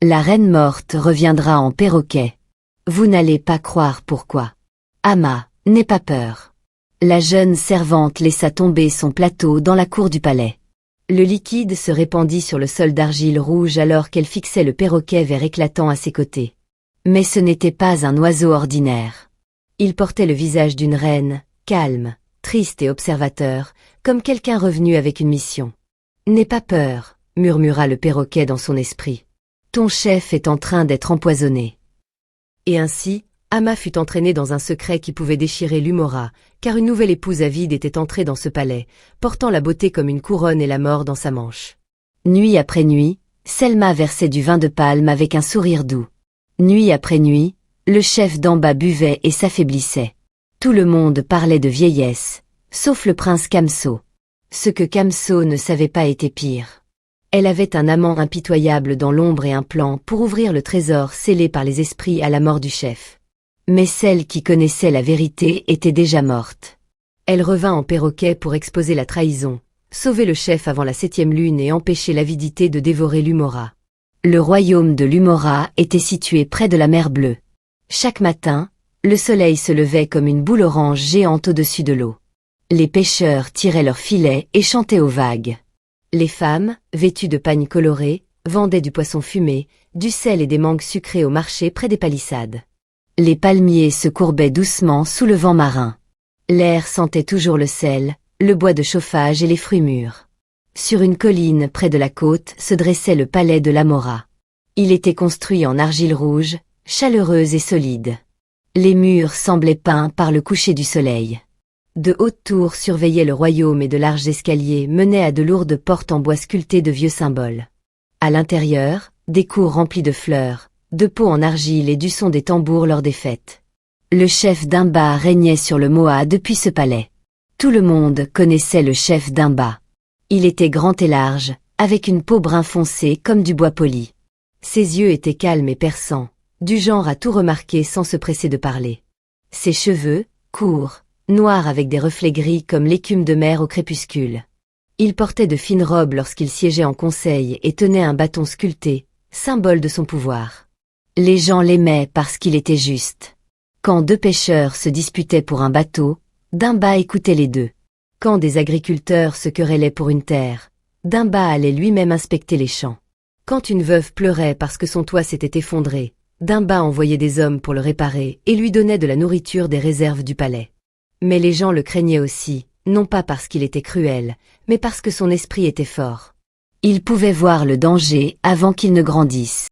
La reine morte reviendra en perroquet. Vous n'allez pas croire pourquoi. Amma, n'aie pas peur. La jeune servante laissa tomber son plateau dans la cour du palais. Le liquide se répandit sur le sol d'argile rouge alors qu'elle fixait le perroquet vert éclatant à ses côtés. Mais ce n'était pas un oiseau ordinaire. Il portait le visage d'une reine, calme, triste et observateur, comme quelqu'un revenu avec une mission. « N'aie pas peur », murmura le perroquet dans son esprit. « Ton chef est en train d'être empoisonné. » Et ainsi, Amma fut entraînée dans un secret qui pouvait déchirer l'Umora, car une nouvelle épouse avide était entrée dans ce palais, portant la beauté comme une couronne et la mort dans sa manche. Nuit après nuit, Selma versait du vin de palme avec un sourire doux. Nuit après nuit, le chef d'en bas buvait et s'affaiblissait. Tout le monde parlait de vieillesse, sauf le prince Kamso. Ce que Kamso ne savait pas était pire. Elle avait un amant impitoyable dans l'ombre et un plan pour ouvrir le trésor scellé par les esprits à la mort du chef. Mais celle qui connaissait la vérité était déjà morte. Elle revint en perroquet pour exposer la trahison, sauver le chef avant la 7e lune et empêcher l'avidité de dévorer l'Umora. Le royaume de l'Umora était situé près de la mer Bleue. Chaque matin, le soleil se levait comme une boule orange géante au-dessus de l'eau. Les pêcheurs tiraient leurs filets et chantaient aux vagues. Les femmes, vêtues de pagnes colorées, vendaient du poisson fumé, du sel et des mangues sucrées au marché près des palissades. Les palmiers se courbaient doucement sous le vent marin. L'air sentait toujours le sel, le bois de chauffage et les fruits mûrs. Sur une colline près de la côte se dressait le palais de l'Amora. Il était construit en argile rouge, chaleureuse et solide. Les murs semblaient peints par le coucher du soleil. De hautes tours surveillaient le royaume et de larges escaliers menaient à de lourdes portes en bois sculptées de vieux symboles. À l'intérieur, des cours remplies de fleurs, de pots en argile et du son des tambours lors des fêtes. Le chef d'Imba régnait sur le Moa depuis ce palais. Tout le monde connaissait le chef d'Imba. Il était grand et large, avec une peau brun foncé comme du bois poli. Ses yeux étaient calmes et perçants, du genre à tout remarquer sans se presser de parler. Ses cheveux, courts, noirs avec des reflets gris comme l'écume de mer au crépuscule. Il portait de fines robes lorsqu'il siégeait en conseil et tenait un bâton sculpté, symbole de son pouvoir. Les gens l'aimaient parce qu'il était juste. Quand deux pêcheurs se disputaient pour un bateau, Dimba écoutait les deux. Quand des agriculteurs se querellaient pour une terre, Dimba allait lui-même inspecter les champs. Quand une veuve pleurait parce que son toit s'était effondré, Dimba envoyait des hommes pour le réparer et lui donnait de la nourriture des réserves du palais. Mais les gens le craignaient aussi, non pas parce qu'il était cruel, mais parce que son esprit était fort. Il pouvait voir le danger avant qu'il ne grandisse.